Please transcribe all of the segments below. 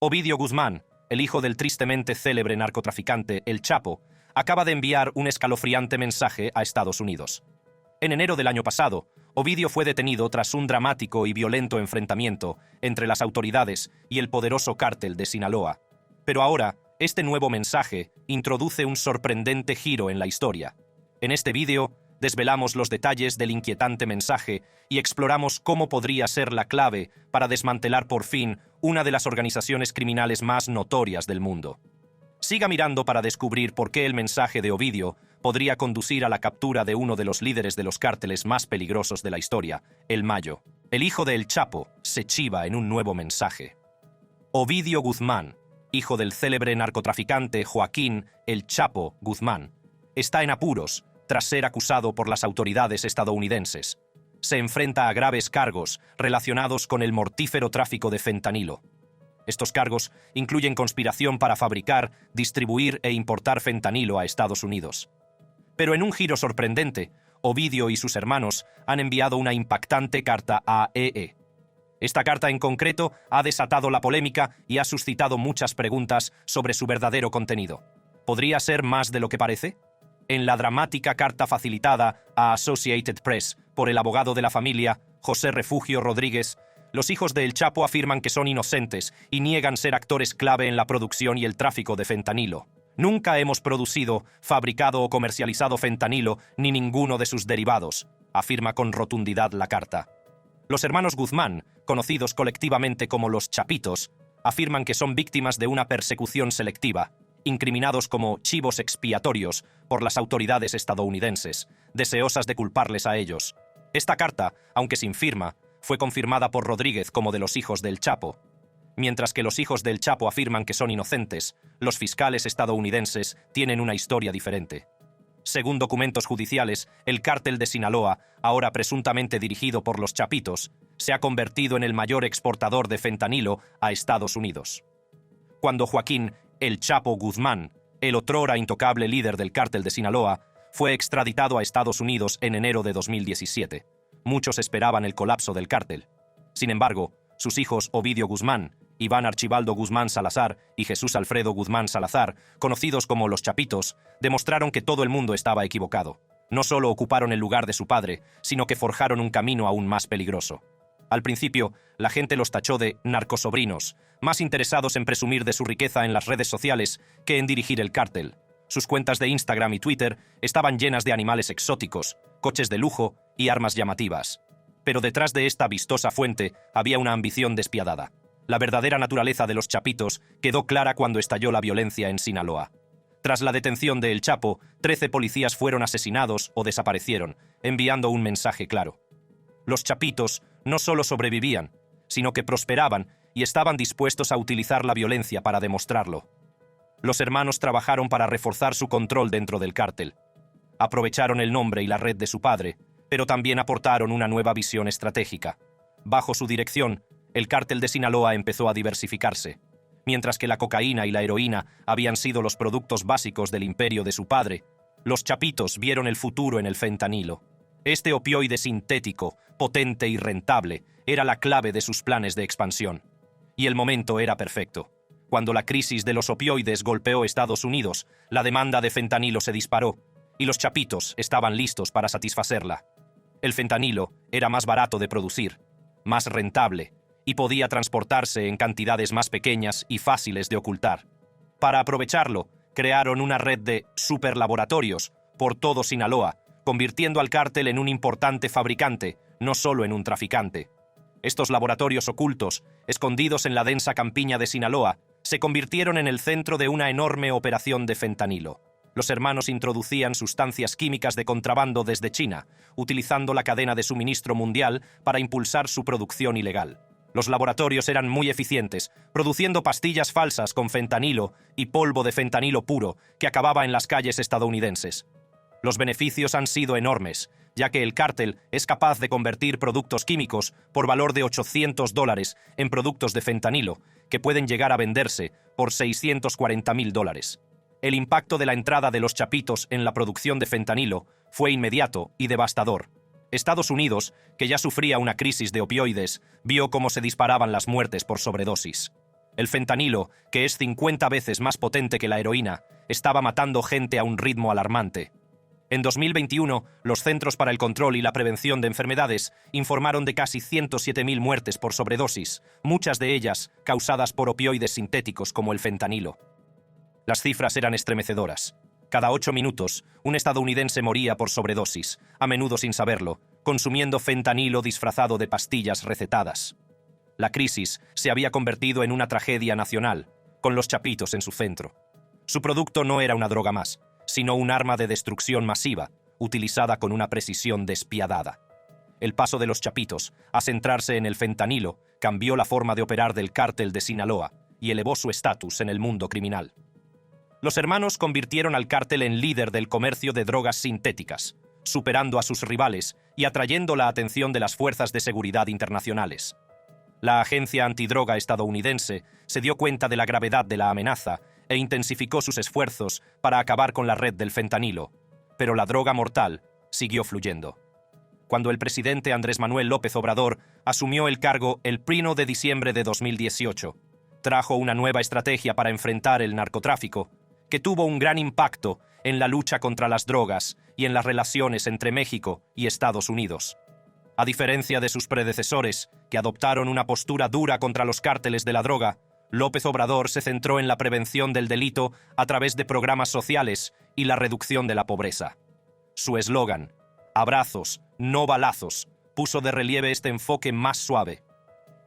Ovidio Guzmán, el hijo del tristemente célebre narcotraficante El Chapo, acaba de enviar un escalofriante mensaje a Estados Unidos. En enero del año pasado, Ovidio fue detenido tras un dramático y violento enfrentamiento entre las autoridades y el poderoso cártel de Sinaloa. Pero ahora, este nuevo mensaje introduce un sorprendente giro en la historia. En este vídeo, desvelamos los detalles del inquietante mensaje y exploramos cómo podría ser la clave para desmantelar por fin una de las organizaciones criminales más notorias del mundo. Siga mirando para descubrir por qué el mensaje de Ovidio podría conducir a la captura de uno de los líderes de los cárteles más peligrosos de la historia, el Mayo. El hijo de El Chapo se chiva en un nuevo mensaje. Ovidio Guzmán, hijo del célebre narcotraficante Joaquín El Chapo Guzmán, está en apuros tras ser acusado por las autoridades estadounidenses. Se enfrenta a graves cargos relacionados con el mortífero tráfico de fentanilo. Estos cargos incluyen conspiración para fabricar, distribuir e importar fentanilo a Estados Unidos. Pero en un giro sorprendente, Ovidio y sus hermanos han enviado una impactante carta a EE. Esta carta en concreto ha desatado la polémica y ha suscitado muchas preguntas sobre su verdadero contenido. ¿Podría ser más de lo que parece? En la dramática carta facilitada a Associated Press por el abogado de la familia, José Refugio Rodríguez, los hijos de El Chapo afirman que son inocentes y niegan ser actores clave en la producción y el tráfico de fentanilo. Nunca hemos producido, fabricado o comercializado fentanilo ni ninguno de sus derivados, afirma con rotundidad la carta. Los hermanos Guzmán, conocidos colectivamente como los Chapitos, afirman que son víctimas de una persecución selectiva, incriminados como chivos expiatorios por las autoridades estadounidenses, deseosas de culparles a ellos. Esta carta, aunque sin firma, fue confirmada por Rodríguez como de los hijos del Chapo. Mientras que los hijos del Chapo afirman que son inocentes, los fiscales estadounidenses tienen una historia diferente. Según documentos judiciales, el cártel de Sinaloa, ahora presuntamente dirigido por los Chapitos, se ha convertido en el mayor exportador de fentanilo a Estados Unidos. Cuando Joaquín El Chapo Guzmán, el otrora intocable líder del cártel de Sinaloa, fue extraditado a Estados Unidos en enero de 2017. Muchos esperaban el colapso del cártel. Sin embargo, sus hijos Ovidio Guzmán, Iván Archibaldo Guzmán Salazar y Jesús Alfredo Guzmán Salazar, conocidos como los Chapitos, demostraron que todo el mundo estaba equivocado. No solo ocuparon el lugar de su padre, sino que forjaron un camino aún más peligroso. Al principio, la gente los tachó de narcosobrinos, más interesados en presumir de su riqueza en las redes sociales que en dirigir el cártel. Sus cuentas de Instagram y Twitter estaban llenas de animales exóticos, coches de lujo y armas llamativas. Pero detrás de esta vistosa fuente había una ambición despiadada. La verdadera naturaleza de los Chapitos quedó clara cuando estalló la violencia en Sinaloa. Tras la detención de El Chapo, 13 policías fueron asesinados o desaparecieron, enviando un mensaje claro. Los Chapitos no solo sobrevivían, sino que prosperaban y estaban dispuestos a utilizar la violencia para demostrarlo. Los hermanos trabajaron para reforzar su control dentro del cártel. Aprovecharon el nombre y la red de su padre, pero también aportaron una nueva visión estratégica. Bajo su dirección, el cártel de Sinaloa empezó a diversificarse. Mientras que la cocaína y la heroína habían sido los productos básicos del imperio de su padre, los Chapitos vieron el futuro en el fentanilo. Este opioide sintético, potente y rentable, era la clave de sus planes de expansión. Y el momento era perfecto. Cuando la crisis de los opioides golpeó Estados Unidos, la demanda de fentanilo se disparó, y los Chapitos estaban listos para satisfacerla. El fentanilo era más barato de producir, más rentable, y podía transportarse en cantidades más pequeñas y fáciles de ocultar. Para aprovecharlo, crearon una red de superlaboratorios por todo Sinaloa, convirtiendo al cártel en un importante fabricante, no solo en un traficante. Estos laboratorios ocultos, escondidos en la densa campiña de Sinaloa, se convirtieron en el centro de una enorme operación de fentanilo. Los hermanos introducían sustancias químicas de contrabando desde China, utilizando la cadena de suministro mundial para impulsar su producción ilegal. Los laboratorios eran muy eficientes, produciendo pastillas falsas con fentanilo y polvo de fentanilo puro que acababa en las calles estadounidenses. Los beneficios han sido enormes, ya que el cártel es capaz de convertir productos químicos por valor de $800 en productos de fentanilo, que pueden llegar a venderse por $640,000. El impacto de la entrada de los Chapitos en la producción de fentanilo fue inmediato y devastador. Estados Unidos, que ya sufría una crisis de opioides, vio cómo se disparaban las muertes por sobredosis. El fentanilo, que es 50 veces más potente que la heroína, estaba matando gente a un ritmo alarmante. En 2021, los Centros para el Control y la Prevención de Enfermedades informaron de casi 107.000 muertes por sobredosis, muchas de ellas causadas por opioides sintéticos como el fentanilo. Las cifras eran estremecedoras. Cada 8 minutos, un estadounidense moría por sobredosis, a menudo sin saberlo, consumiendo fentanilo disfrazado de pastillas recetadas. La crisis se había convertido en una tragedia nacional, con los chapitos en su centro. Su producto no era una droga más, sino un arma de destrucción masiva, utilizada con una precisión despiadada. El paso de los chapitos a centrarse en el fentanilo cambió la forma de operar del cártel de Sinaloa y elevó su estatus en el mundo criminal. Los hermanos convirtieron al cártel en líder del comercio de drogas sintéticas, superando a sus rivales y atrayendo la atención de las fuerzas de seguridad internacionales. La agencia antidroga estadounidense se dio cuenta de la gravedad de la amenaza e intensificó sus esfuerzos para acabar con la red del fentanilo, pero la droga mortal siguió fluyendo. Cuando el presidente Andrés Manuel López Obrador asumió el cargo el 1 de diciembre de 2018, trajo una nueva estrategia para enfrentar el narcotráfico, que tuvo un gran impacto en la lucha contra las drogas y en las relaciones entre México y Estados Unidos. A diferencia de sus predecesores, que adoptaron una postura dura contra los cárteles de la droga, López Obrador se centró en la prevención del delito a través de programas sociales y la reducción de la pobreza. Su eslogan, "Abrazos, no balazos", puso de relieve este enfoque más suave.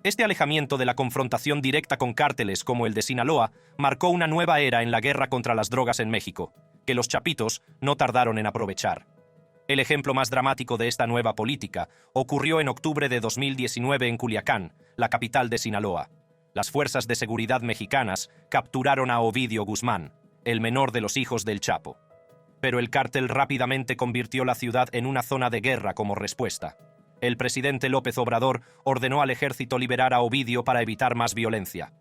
Este alejamiento de la confrontación directa con cárteles como el de Sinaloa marcó una nueva era en la guerra contra las drogas en México, que los chapitos no tardaron en aprovechar. El ejemplo más dramático de esta nueva política ocurrió en octubre de 2019 en Culiacán, la capital de Sinaloa. Las fuerzas de seguridad mexicanas capturaron a Ovidio Guzmán, el menor de los hijos del Chapo. Pero el cártel rápidamente convirtió la ciudad en una zona de guerra como respuesta. El presidente López Obrador ordenó al ejército liberar a Ovidio para evitar más violencia.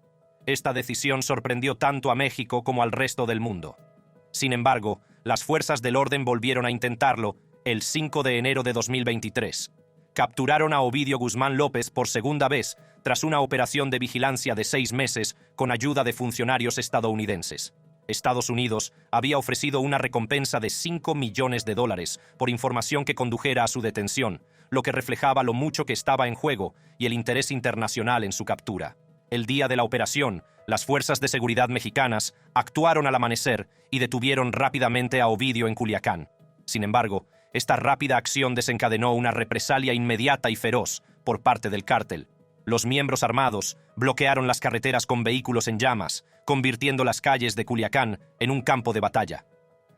Esta decisión sorprendió tanto a México como al resto del mundo. Sin embargo, las fuerzas del orden volvieron a intentarlo el 5 de enero de 2023. Capturaron a Ovidio Guzmán López por segunda vez tras una operación de vigilancia de 6 meses con ayuda de funcionarios estadounidenses. Estados Unidos había ofrecido una recompensa de $5 millones por información que condujera a su detención, lo que reflejaba lo mucho que estaba en juego y el interés internacional en su captura. El día de la operación, las fuerzas de seguridad mexicanas actuaron al amanecer y detuvieron rápidamente a Ovidio en Culiacán. Sin embargo, esta rápida acción desencadenó una represalia inmediata y feroz por parte del cártel. Los miembros armados bloquearon las carreteras con vehículos en llamas, convirtiendo las calles de Culiacán en un campo de batalla.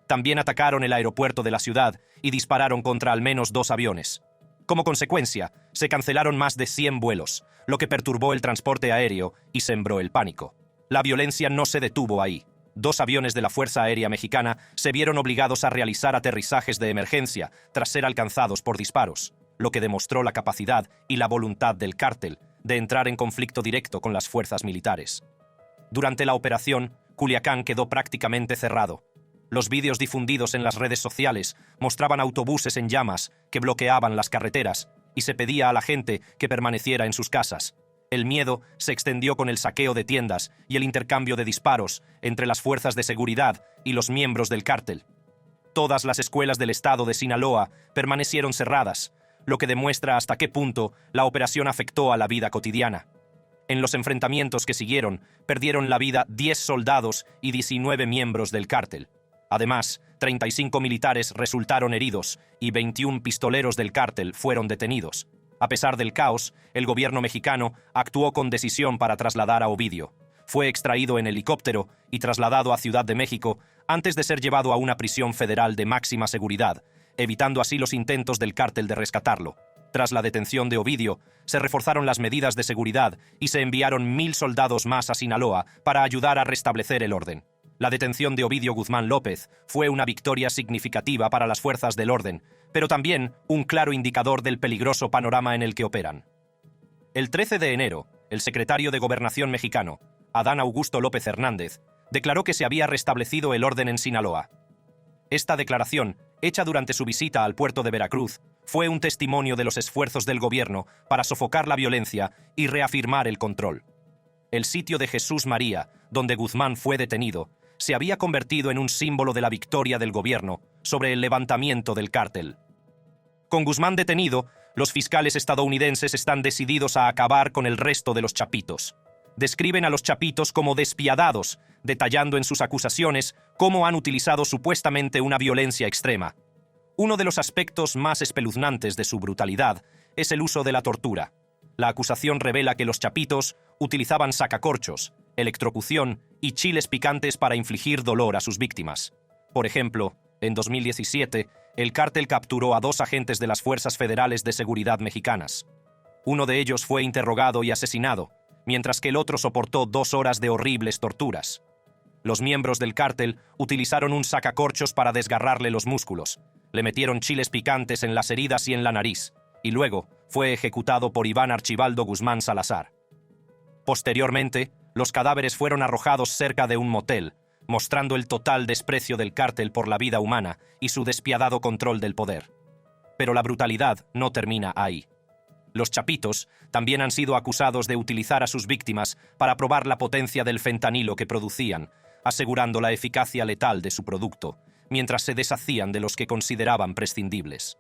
También atacaron el aeropuerto de la ciudad y dispararon contra al menos 2 aviones. Como consecuencia, se cancelaron más de 100 vuelos, lo que perturbó el transporte aéreo y sembró el pánico. La violencia no se detuvo ahí. 2 aviones de la Fuerza Aérea Mexicana se vieron obligados a realizar aterrizajes de emergencia tras ser alcanzados por disparos, lo que demostró la capacidad y la voluntad del cártel de entrar en conflicto directo con las fuerzas militares. Durante la operación, Culiacán quedó prácticamente cerrado. Los vídeos difundidos en las redes sociales mostraban autobuses en llamas que bloqueaban las carreteras y se pedía a la gente que permaneciera en sus casas. El miedo se extendió con el saqueo de tiendas y el intercambio de disparos entre las fuerzas de seguridad y los miembros del cártel. Todas las escuelas del estado de Sinaloa permanecieron cerradas, lo que demuestra hasta qué punto la operación afectó a la vida cotidiana. En los enfrentamientos que siguieron, perdieron la vida 10 soldados y 19 miembros del cártel. Además, 35 militares resultaron heridos y 21 pistoleros del cártel fueron detenidos. A pesar del caos, el gobierno mexicano actuó con decisión para trasladar a Ovidio. Fue extraído en helicóptero y trasladado a Ciudad de México antes de ser llevado a una prisión federal de máxima seguridad, evitando así los intentos del cártel de rescatarlo. Tras la detención de Ovidio, se reforzaron las medidas de seguridad y se enviaron 1,000 soldados más a Sinaloa para ayudar a restablecer el orden. La detención de Ovidio Guzmán López fue una victoria significativa para las fuerzas del orden, pero también un claro indicador del peligroso panorama en el que operan. El 13 de enero, el secretario de Gobernación mexicano, Adán Augusto López Hernández, declaró que se había restablecido el orden en Sinaloa. Esta declaración, hecha durante su visita al puerto de Veracruz, fue un testimonio de los esfuerzos del gobierno para sofocar la violencia y reafirmar el control. el sitio de Jesús María, donde Guzmán fue detenido, se había convertido en un símbolo de la victoria del gobierno sobre el levantamiento del cártel. Con Guzmán detenido, los fiscales estadounidenses están decididos a acabar con el resto de los chapitos. Describen a los chapitos como despiadados, detallando en sus acusaciones cómo han utilizado supuestamente una violencia extrema. Uno de los aspectos más espeluznantes de su brutalidad es el uso de la tortura. La acusación revela que los chapitos utilizaban sacacorchos, electrocución y chiles picantes para infligir dolor a sus víctimas. Por ejemplo, en 2017, el cártel capturó a 2 agentes de las Fuerzas Federales de Seguridad mexicanas. Uno de ellos fue interrogado y asesinado, mientras que el otro soportó 2 horas de horribles torturas. Los miembros del cártel utilizaron un sacacorchos para desgarrarle los músculos, le metieron chiles picantes en las heridas y en la nariz, y luego fue ejecutado por Iván Archibaldo Guzmán Salazar. Posteriormente, los cadáveres fueron arrojados cerca de un motel, mostrando el total desprecio del cártel por la vida humana y su despiadado control del poder. Pero la brutalidad no termina ahí. Los chapitos también han sido acusados de utilizar a sus víctimas para probar la potencia del fentanilo que producían, asegurando la eficacia letal de su producto, mientras se deshacían de los que consideraban prescindibles.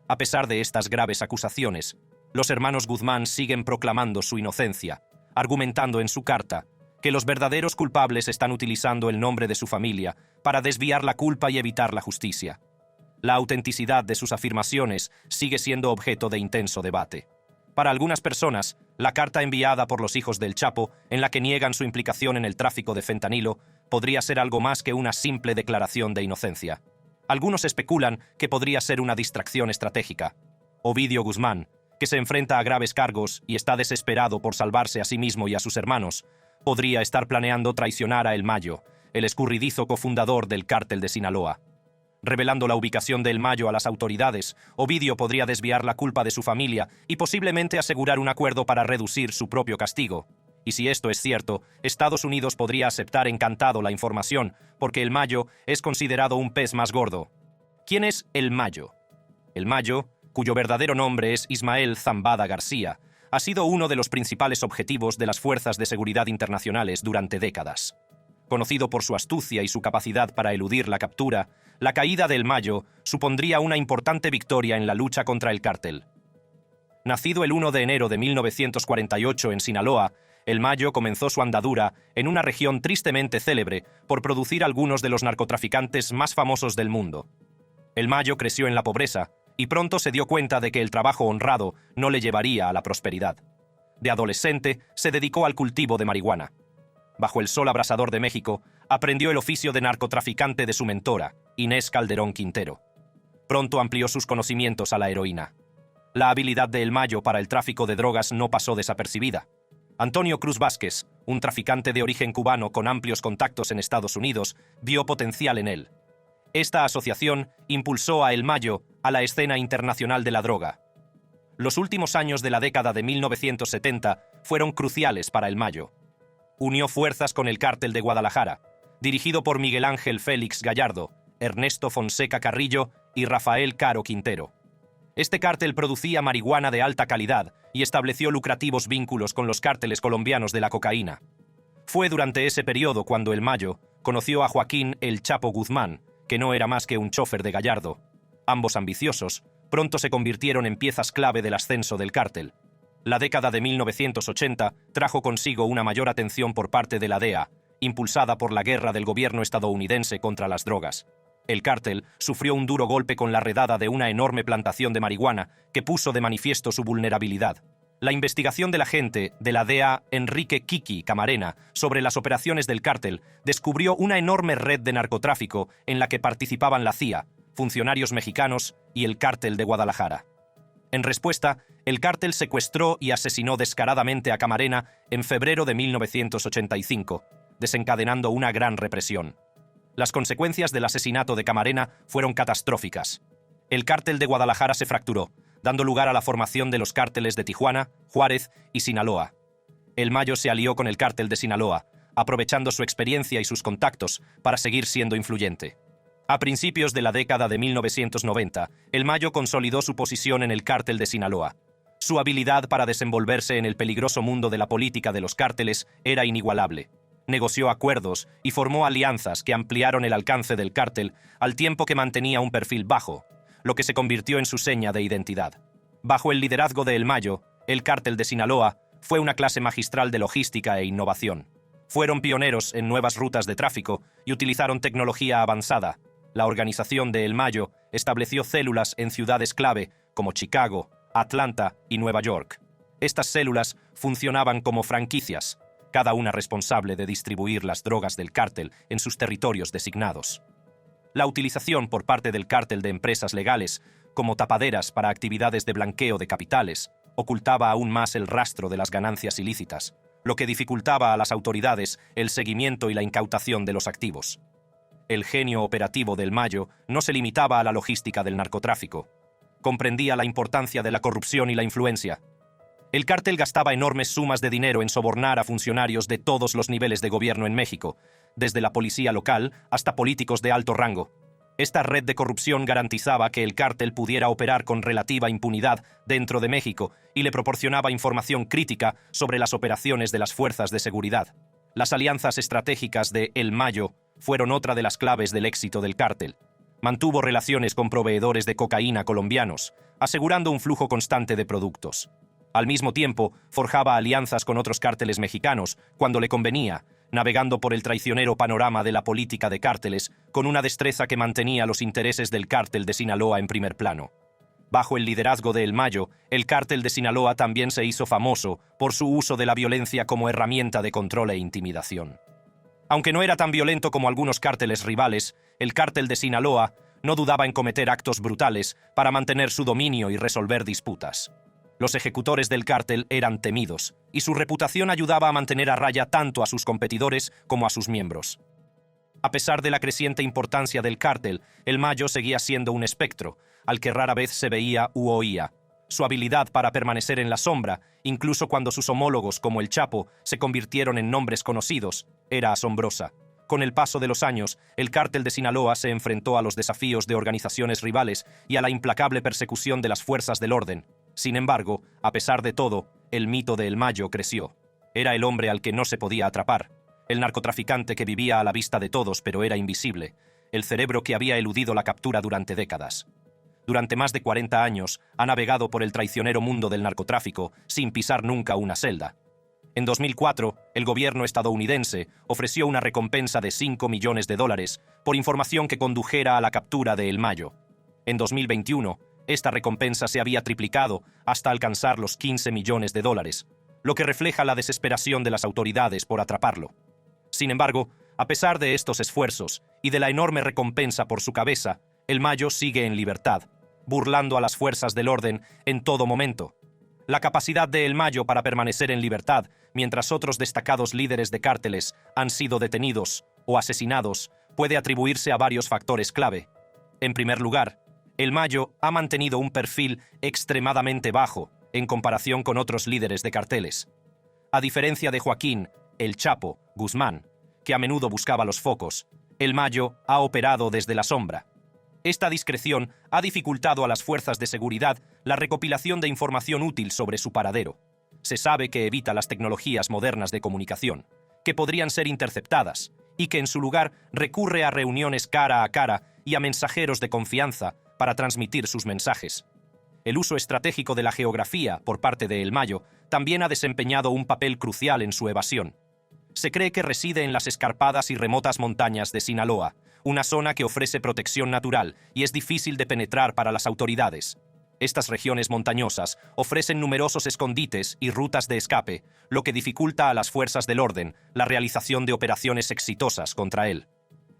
A pesar de estas graves acusaciones, los hermanos Guzmán siguen proclamando su inocencia, argumentando en su carta que los verdaderos culpables están utilizando el nombre de su familia para desviar la culpa y evitar la justicia. La autenticidad de sus afirmaciones sigue siendo objeto de intenso debate. Para algunas personas, la carta enviada por los hijos del Chapo, en la que niegan su implicación en el tráfico de fentanilo, podría ser algo más que una simple declaración de inocencia. Algunos especulan que podría ser una distracción estratégica. Ovidio Guzmán, que se enfrenta a graves cargos y está desesperado por salvarse a sí mismo y a sus hermanos, podría estar planeando traicionar a El Mayo, el escurridizo cofundador del cártel de Sinaloa. Revelando la ubicación de El Mayo a las autoridades, Ovidio podría desviar la culpa de su familia y posiblemente asegurar un acuerdo para reducir su propio castigo. Y si esto es cierto, Estados Unidos podría aceptar encantado la información, porque El Mayo es considerado un pez más gordo. ¿Quién es El Mayo? El Mayo, cuyo verdadero nombre es Ismael Zambada García, ha sido uno de los principales objetivos de las fuerzas de seguridad internacionales durante décadas. Conocido por su astucia y su capacidad para eludir la captura, la caída de El Mayo supondría una importante victoria en la lucha contra el cártel. Nacido el 1 de enero de 1948 en Sinaloa, El Mayo comenzó su andadura en una región tristemente célebre por producir algunos de los narcotraficantes más famosos del mundo. El Mayo creció en la pobreza y pronto se dio cuenta de que el trabajo honrado no le llevaría a la prosperidad. De adolescente, se dedicó al cultivo de marihuana. Bajo el sol abrasador de México, aprendió el oficio de narcotraficante de su mentora, Inés Calderón Quintero. Pronto amplió sus conocimientos a la heroína. La habilidad de El Mayo para el tráfico de drogas no pasó desapercibida. Antonio Cruz Vázquez, un traficante de origen cubano con amplios contactos en Estados Unidos, vio potencial en él. Esta asociación impulsó a El Mayo a la escena internacional de la droga. Los últimos años de la década de 1970 fueron cruciales para El Mayo. Unió fuerzas con el cártel de Guadalajara, dirigido por Miguel Ángel Félix Gallardo, Ernesto Fonseca Carrillo y Rafael Caro Quintero. Este cártel producía marihuana de alta calidad y estableció lucrativos vínculos con los cárteles colombianos de la cocaína. Fue durante ese periodo cuando El Mayo conoció a Joaquín El Chapo Guzmán, que no era más que un chofer de Gallardo. Ambos ambiciosos, pronto se convirtieron en piezas clave del ascenso del cártel. La década de 1980 trajo consigo una mayor atención por parte de la DEA, impulsada por la guerra del gobierno estadounidense contra las drogas. El cártel sufrió un duro golpe con la redada de una enorme plantación de marihuana que puso de manifiesto su vulnerabilidad. La investigación del agente de la DEA, Enrique Kiki Camarena, sobre las operaciones del cártel, descubrió una enorme red de narcotráfico en la que participaban la CIA, funcionarios mexicanos y el cártel de Guadalajara. En respuesta, el cártel secuestró y asesinó descaradamente a Camarena en febrero de 1985, desencadenando una gran represión. Las consecuencias del asesinato de Camarena fueron catastróficas. El cártel de Guadalajara se fracturó, dando lugar a la formación de los cárteles de Tijuana, Juárez y Sinaloa. El Mayo se alió con el cártel de Sinaloa, aprovechando su experiencia y sus contactos para seguir siendo influyente. A principios de la década de 1990, El Mayo consolidó su posición en el cártel de Sinaloa. Su habilidad para desenvolverse en el peligroso mundo de la política de los cárteles era inigualable. Negoció acuerdos y formó alianzas que ampliaron el alcance del cártel al tiempo que mantenía un perfil bajo, lo que se convirtió en su seña de identidad. Bajo el liderazgo de El Mayo, el cártel de Sinaloa fue una clase magistral de logística e innovación. Fueron pioneros en nuevas rutas de tráfico y utilizaron tecnología avanzada. La organización de El Mayo estableció células en ciudades clave como Chicago, Atlanta y Nueva York. Estas células funcionaban como franquicias, cada una responsable de distribuir las drogas del cártel en sus territorios designados. La utilización por parte del cártel de empresas legales como tapaderas para actividades de blanqueo de capitales ocultaba aún más el rastro de las ganancias ilícitas, lo que dificultaba a las autoridades el seguimiento y la incautación de los activos. El genio operativo del Mayo no se limitaba a la logística del narcotráfico. Comprendía la importancia de la corrupción y la influencia. El cártel gastaba enormes sumas de dinero en sobornar a funcionarios de todos los niveles de gobierno en México, desde la policía local hasta políticos de alto rango. Esta red de corrupción garantizaba que el cártel pudiera operar con relativa impunidad dentro de México y le proporcionaba información crítica sobre las operaciones de las fuerzas de seguridad. Las alianzas estratégicas de El Mayo fueron otra de las claves del éxito del cártel. Mantuvo relaciones con proveedores de cocaína colombianos, asegurando un flujo constante de productos. Al mismo tiempo, forjaba alianzas con otros cárteles mexicanos cuando le convenía, navegando por el traicionero panorama de la política de cárteles con una destreza que mantenía los intereses del cártel de Sinaloa en primer plano. Bajo el liderazgo de El Mayo, el cártel de Sinaloa también se hizo famoso por su uso de la violencia como herramienta de control e intimidación. Aunque no era tan violento como algunos cárteles rivales, el cártel de Sinaloa no dudaba en cometer actos brutales para mantener su dominio y resolver disputas. Los ejecutores del cártel eran temidos, y su reputación ayudaba a mantener a raya tanto a sus competidores como a sus miembros. A pesar de la creciente importancia del cártel, El Mayo seguía siendo un espectro, al que rara vez se veía u oía. Su habilidad para permanecer en la sombra, incluso cuando sus homólogos como el Chapo se convirtieron en nombres conocidos, era asombrosa. Con el paso de los años, el cártel de Sinaloa se enfrentó a los desafíos de organizaciones rivales y a la implacable persecución de las fuerzas del orden. Sin embargo, a pesar de todo, el mito de El Mayo creció. Era el hombre al que no se podía atrapar, el narcotraficante que vivía a la vista de todos pero era invisible, el cerebro que había eludido la captura durante décadas. Durante más de 40 años ha navegado por el traicionero mundo del narcotráfico sin pisar nunca una celda. En 2004, el gobierno estadounidense ofreció una recompensa de $5 millones por información que condujera a la captura de El Mayo. En 2021, esta recompensa se había triplicado hasta alcanzar los $15 millones, lo que refleja la desesperación de las autoridades por atraparlo. Sin embargo, a pesar de estos esfuerzos y de la enorme recompensa por su cabeza, El Mayo sigue en libertad, burlando a las fuerzas del orden en todo momento. La capacidad de El Mayo para permanecer en libertad mientras otros destacados líderes de cárteles han sido detenidos o asesinados puede atribuirse a varios factores clave. En primer lugar, El Mayo ha mantenido un perfil extremadamente bajo en comparación con otros líderes de carteles. A diferencia de Joaquín, el Chapo, Guzmán, que a menudo buscaba los focos, El Mayo ha operado desde la sombra. Esta discreción ha dificultado a las fuerzas de seguridad la recopilación de información útil sobre su paradero. Se sabe que evita las tecnologías modernas de comunicación, que podrían ser interceptadas, y que en su lugar recurre a reuniones cara a cara y a mensajeros de confianza para transmitir sus mensajes. El uso estratégico de la geografía por parte de El Mayo también ha desempeñado un papel crucial en su evasión. Se cree que reside en las escarpadas y remotas montañas de Sinaloa, una zona que ofrece protección natural y es difícil de penetrar para las autoridades. Estas regiones montañosas ofrecen numerosos escondites y rutas de escape, lo que dificulta a las fuerzas del orden la realización de operaciones exitosas contra él.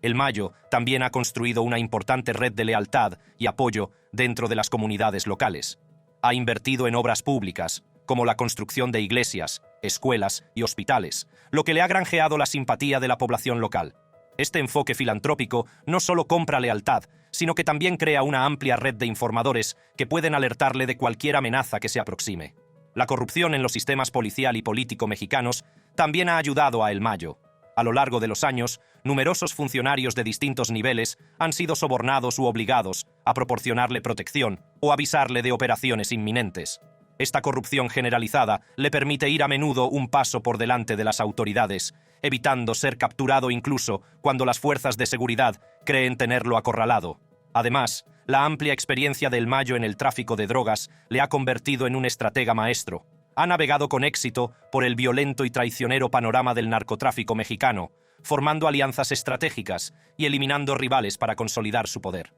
El Mayo también ha construido una importante red de lealtad y apoyo dentro de las comunidades locales. Ha invertido en obras públicas, como la construcción de iglesias, escuelas y hospitales, lo que le ha granjeado la simpatía de la población local. Este enfoque filantrópico no solo compra lealtad, sino que también crea una amplia red de informadores que pueden alertarle de cualquier amenaza que se aproxime. La corrupción en los sistemas policial y político mexicanos también ha ayudado a El Mayo. A lo largo de los años, numerosos funcionarios de distintos niveles han sido sobornados u obligados a proporcionarle protección o avisarle de operaciones inminentes. Esta corrupción generalizada le permite ir a menudo un paso por delante de las autoridades, evitando ser capturado incluso cuando las fuerzas de seguridad creen tenerlo acorralado. Además, la amplia experiencia del Mayo en el tráfico de drogas le ha convertido en un estratega maestro. Ha navegado con éxito por el violento y traicionero panorama del narcotráfico mexicano, formando alianzas estratégicas y eliminando rivales para consolidar su poder.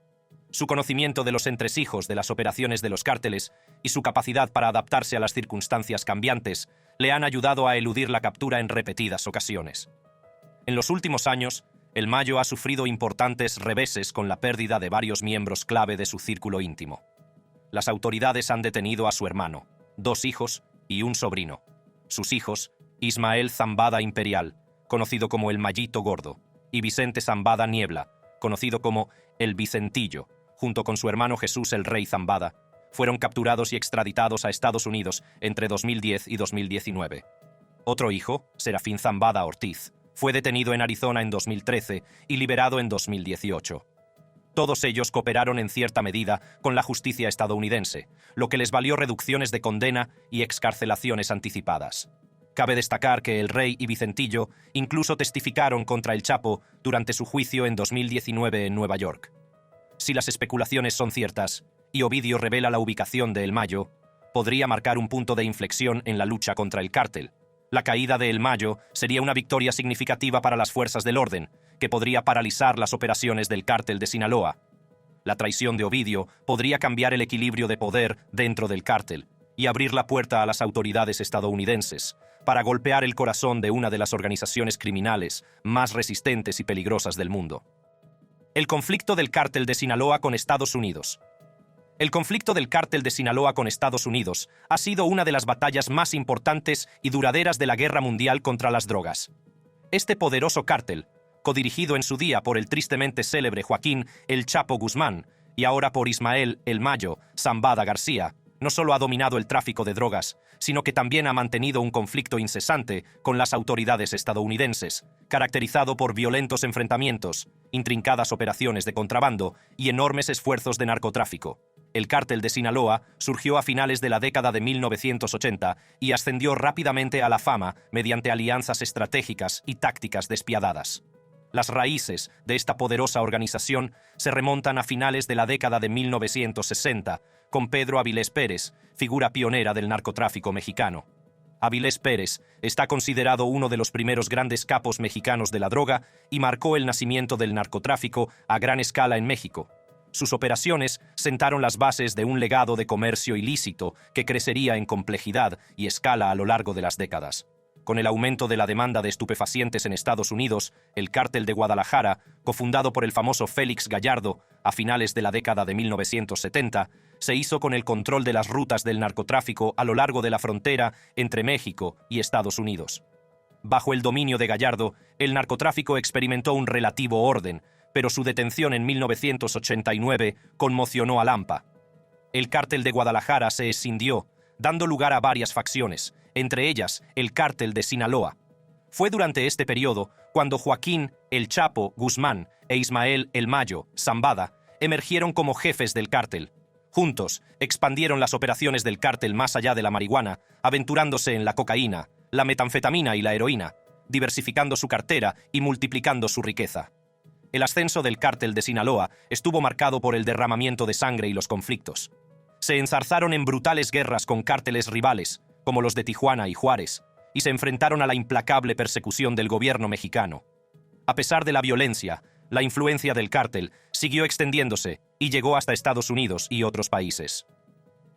Su conocimiento de los entresijos de las operaciones de los cárteles y su capacidad para adaptarse a las circunstancias cambiantes le han ayudado a eludir la captura en repetidas ocasiones. En los últimos años, el Mayo ha sufrido importantes reveses con la pérdida de varios miembros clave de su círculo íntimo. Las autoridades han detenido a su hermano, 2 hijos y un sobrino. Sus hijos, Ismael Zambada Imperial, conocido como el Mayito Gordo, y Vicente Zambada Niebla, conocido como el Vicentillo, junto con su hermano Jesús el Rey Zambada, fueron capturados y extraditados a Estados Unidos entre 2010 y 2019. Otro hijo, Serafín Zambada Ortiz, fue detenido en Arizona en 2013 y liberado en 2018. Todos ellos cooperaron en cierta medida con la justicia estadounidense, lo que les valió reducciones de condena y excarcelaciones anticipadas. Cabe destacar que el Rey y Vicentillo incluso testificaron contra el Chapo durante su juicio en 2019 en Nueva York. Si las especulaciones son ciertas, y Ovidio revela la ubicación de El Mayo, podría marcar un punto de inflexión en la lucha contra el cártel. La caída de El Mayo sería una victoria significativa para las fuerzas del orden, que podría paralizar las operaciones del cártel de Sinaloa. La traición de Ovidio podría cambiar el equilibrio de poder dentro del cártel y abrir la puerta a las autoridades estadounidenses para golpear el corazón de una de las organizaciones criminales más resistentes y peligrosas del mundo. El conflicto del cártel de Sinaloa con Estados Unidos. El conflicto del cártel de Sinaloa con Estados Unidos ha sido una de las batallas más importantes y duraderas de la guerra mundial contra las drogas. Este poderoso cártel, codirigido en su día por el tristemente célebre Joaquín El Chapo Guzmán y ahora por Ismael El Mayo Zambada García, no solo ha dominado el tráfico de drogas, sino que también ha mantenido un conflicto incesante con las autoridades estadounidenses, caracterizado por violentos enfrentamientos, intrincadas operaciones de contrabando y enormes esfuerzos de narcotráfico. El cártel de Sinaloa surgió a finales de la década de 1980 y ascendió rápidamente a la fama mediante alianzas estratégicas y tácticas despiadadas. Las raíces de esta poderosa organización se remontan a finales de la década de 1960, con Pedro Avilés Pérez, figura pionera del narcotráfico mexicano. Avilés Pérez está considerado uno de los primeros grandes capos mexicanos de la droga y marcó el nacimiento del narcotráfico a gran escala en México. Sus operaciones sentaron las bases de un legado de comercio ilícito que crecería en complejidad y escala a lo largo de las décadas. Con el aumento de la demanda de estupefacientes en Estados Unidos, el Cártel de Guadalajara, cofundado por el famoso Félix Gallardo a finales de la década de 1970, se hizo con el control de las rutas del narcotráfico a lo largo de la frontera entre México y Estados Unidos. Bajo el dominio de Gallardo, el narcotráfico experimentó un relativo orden, pero su detención en 1989 conmocionó al AMPA. El Cártel de Guadalajara se escindió, dando lugar a varias facciones, entre ellas el Cártel de Sinaloa. Fue durante este periodo cuando Joaquín El Chapo Guzmán e Ismael El Mayo Zambada emergieron como jefes del cártel. Juntos, expandieron las operaciones del cártel más allá de la marihuana, aventurándose en la cocaína, la metanfetamina y la heroína, diversificando su cartera y multiplicando su riqueza. El ascenso del cártel de Sinaloa estuvo marcado por el derramamiento de sangre y los conflictos. Se enzarzaron en brutales guerras con cárteles rivales, como los de Tijuana y Juárez, y se enfrentaron a la implacable persecución del gobierno mexicano. A pesar de la violencia, la influencia del cártel siguió extendiéndose y llegó hasta Estados Unidos y otros países.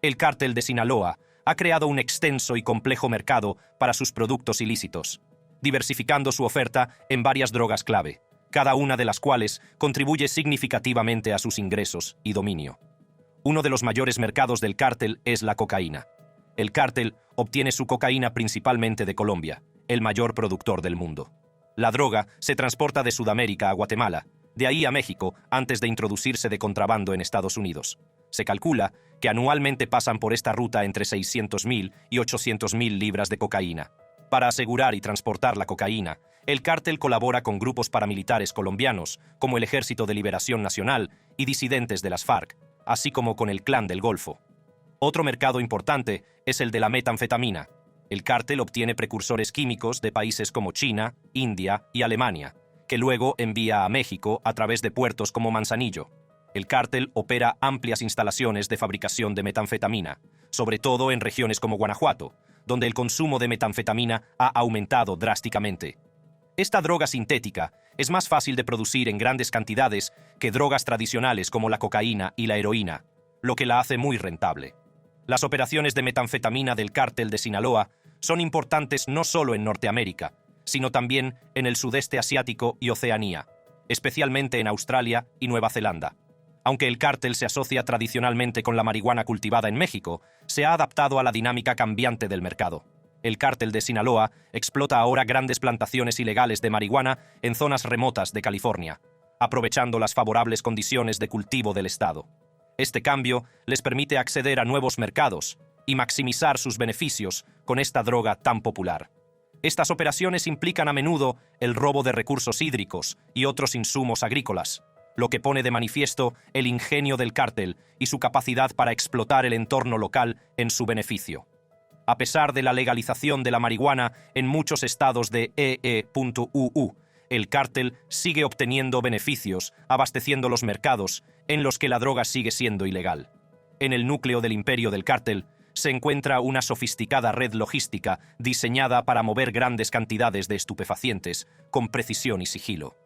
El cártel de Sinaloa ha creado un extenso y complejo mercado para sus productos ilícitos, diversificando su oferta en varias drogas clave, cada una de las cuales contribuye significativamente a sus ingresos y dominio. Uno de los mayores mercados del cártel es la cocaína. El cártel obtiene su cocaína principalmente de Colombia, el mayor productor del mundo. La droga se transporta de Sudamérica a Guatemala, de ahí a México, antes de introducirse de contrabando en Estados Unidos. Se calcula que anualmente pasan por esta ruta entre 600.000 y 800.000 libras de cocaína. Para asegurar y transportar la cocaína, el cártel colabora con grupos paramilitares colombianos, como el Ejército de Liberación Nacional y disidentes de las FARC, así como con el Clan del Golfo. Otro mercado importante es el de la metanfetamina. El cártel obtiene precursores químicos de países como China, India y Alemania, que luego envía a México a través de puertos como Manzanillo. El cártel opera amplias instalaciones de fabricación de metanfetamina, sobre todo en regiones como Guanajuato, donde el consumo de metanfetamina ha aumentado drásticamente. Esta droga sintética es más fácil de producir en grandes cantidades que drogas tradicionales como la cocaína y la heroína, lo que la hace muy rentable. Las operaciones de metanfetamina del cártel de Sinaloa son importantes no solo en Norteamérica, sino también en el sudeste asiático y Oceanía, especialmente en Australia y Nueva Zelanda. Aunque el cártel se asocia tradicionalmente con la marihuana cultivada en México, se ha adaptado a la dinámica cambiante del mercado. El cártel de Sinaloa explota ahora grandes plantaciones ilegales de marihuana en zonas remotas de California, aprovechando las favorables condiciones de cultivo del estado. Este cambio les permite acceder a nuevos mercados y maximizar sus beneficios con esta droga tan popular. Estas operaciones implican a menudo el robo de recursos hídricos y otros insumos agrícolas, lo que pone de manifiesto el ingenio del cártel y su capacidad para explotar el entorno local en su beneficio. A pesar de la legalización de la marihuana en muchos estados de EE.UU, el cártel sigue obteniendo beneficios, abasteciendo los mercados en los que la droga sigue siendo ilegal. En el núcleo del imperio del cártel se encuentra una sofisticada red logística diseñada para mover grandes cantidades de estupefacientes con precisión y sigilo.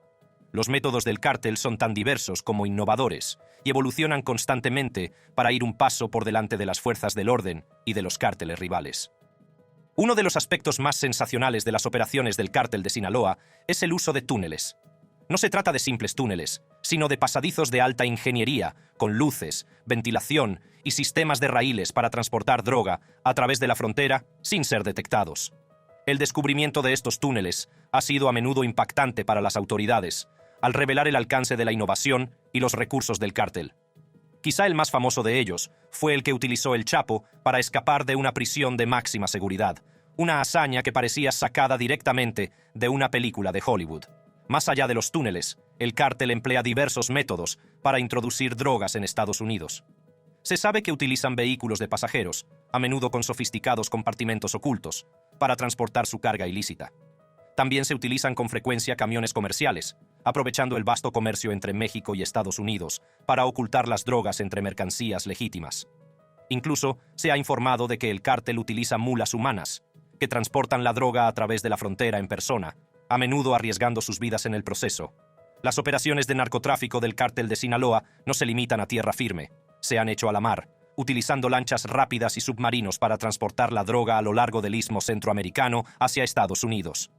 Los métodos del cártel son tan diversos como innovadores y evolucionan constantemente para ir un paso por delante de las fuerzas del orden y de los cárteles rivales. Uno de los aspectos más sensacionales de las operaciones del cártel de Sinaloa es el uso de túneles. No se trata de simples túneles, sino de pasadizos de alta ingeniería, con luces, ventilación y sistemas de raíles para transportar droga a través de la frontera sin ser detectados. El descubrimiento de estos túneles ha sido a menudo impactante para las autoridades, al revelar el alcance de la innovación y los recursos del cártel. Quizá el más famoso de ellos fue el que utilizó el Chapo para escapar de una prisión de máxima seguridad, una hazaña que parecía sacada directamente de una película de Hollywood. Más allá de los túneles, el cártel emplea diversos métodos para introducir drogas en Estados Unidos. Se sabe que utilizan vehículos de pasajeros, a menudo con sofisticados compartimentos ocultos, para transportar su carga ilícita. También se utilizan con frecuencia camiones comerciales, aprovechando el vasto comercio entre México y Estados Unidos para ocultar las drogas entre mercancías legítimas. Incluso se ha informado de que el cártel utiliza mulas humanas, que transportan la droga a través de la frontera en persona, a menudo arriesgando sus vidas en el proceso. Las operaciones de narcotráfico del cártel de Sinaloa no se limitan a tierra firme, se han hecho a la mar, utilizando lanchas rápidas y submarinos para transportar la droga a lo largo del istmo centroamericano hacia Estados Unidos.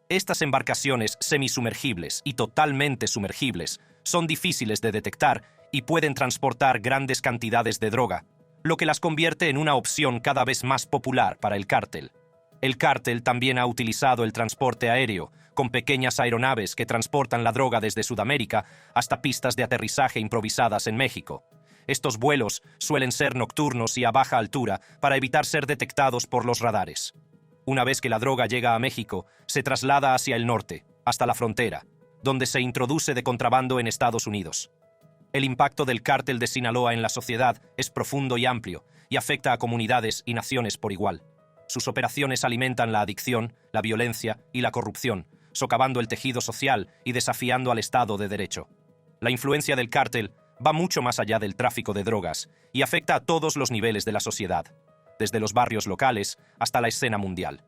Estas embarcaciones semisumergibles y totalmente sumergibles son difíciles de detectar y pueden transportar grandes cantidades de droga, lo que las convierte en una opción cada vez más popular para el cártel. El cártel también ha utilizado el transporte aéreo, con pequeñas aeronaves que transportan la droga desde Sudamérica hasta pistas de aterrizaje improvisadas en México. Estos vuelos suelen ser nocturnos y a baja altura para evitar ser detectados por los radares. Una vez que la droga llega a México, se traslada hacia el norte, hasta la frontera, donde se introduce de contrabando en Estados Unidos. El impacto del cártel de Sinaloa en la sociedad es profundo y amplio, y afecta a comunidades y naciones por igual. Sus operaciones alimentan la adicción, la violencia y la corrupción, socavando el tejido social y desafiando al Estado de Derecho. La influencia del cártel va mucho más allá del tráfico de drogas y afecta a todos los niveles de la sociedad, desde los barrios locales hasta la escena mundial.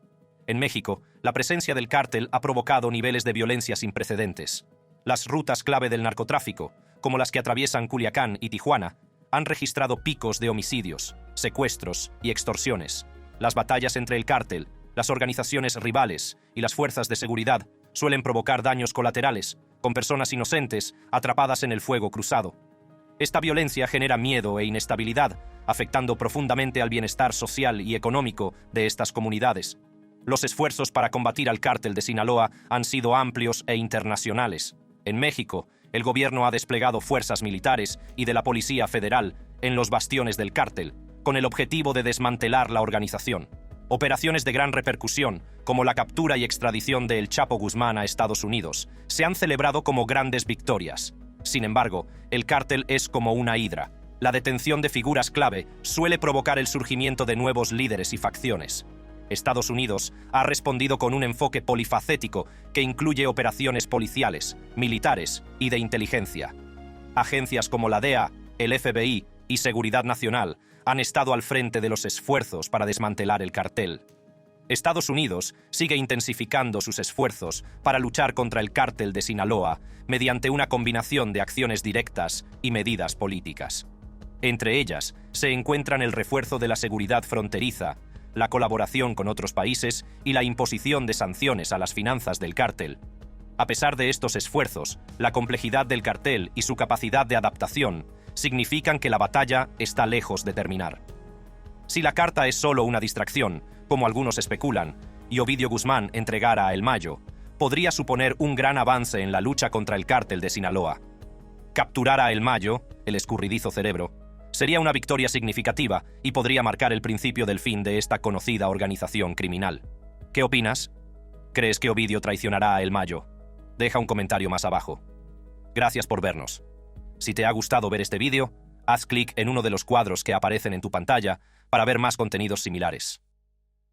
En México, la presencia del cártel ha provocado niveles de violencia sin precedentes. Las rutas clave del narcotráfico, como las que atraviesan Culiacán y Tijuana, han registrado picos de homicidios, secuestros y extorsiones. Las batallas entre el cártel, las organizaciones rivales y las fuerzas de seguridad suelen provocar daños colaterales, con personas inocentes atrapadas en el fuego cruzado. Esta violencia genera miedo e inestabilidad, afectando profundamente al bienestar social y económico de estas comunidades. Los esfuerzos para combatir al cártel de Sinaloa han sido amplios e internacionales. En México, el gobierno ha desplegado fuerzas militares y de la Policía Federal en los bastiones del cártel, con el objetivo de desmantelar la organización. Operaciones de gran repercusión, como la captura y extradición de El Chapo Guzmán a Estados Unidos, se han celebrado como grandes victorias. Sin embargo, el cártel es como una hidra. La detención de figuras clave suele provocar el surgimiento de nuevos líderes y facciones. Estados Unidos ha respondido con un enfoque polifacético que incluye operaciones policiales, militares y de inteligencia. Agencias como la DEA, el FBI y Seguridad Nacional han estado al frente de los esfuerzos para desmantelar el cartel. Estados Unidos sigue intensificando sus esfuerzos para luchar contra el cártel de Sinaloa mediante una combinación de acciones directas y medidas políticas. Entre ellas se encuentran el refuerzo de la seguridad fronteriza, la colaboración con otros países y la imposición de sanciones a las finanzas del cártel. A pesar de estos esfuerzos, la complejidad del cartel y su capacidad de adaptación significan que la batalla está lejos de terminar. Si la carta es solo una distracción, como algunos especulan, y Ovidio Guzmán entregara a El Mayo, podría suponer un gran avance en la lucha contra el cártel de Sinaloa. Capturar a El Mayo, el escurridizo cerebro, sería una victoria significativa y podría marcar el principio del fin de esta conocida organización criminal. ¿Qué opinas? ¿Crees que Ovidio traicionará a El Mayo? Deja un comentario más abajo. Gracias por vernos. Si te ha gustado ver este vídeo, haz clic en uno de los cuadros que aparecen en tu pantalla para ver más contenidos similares.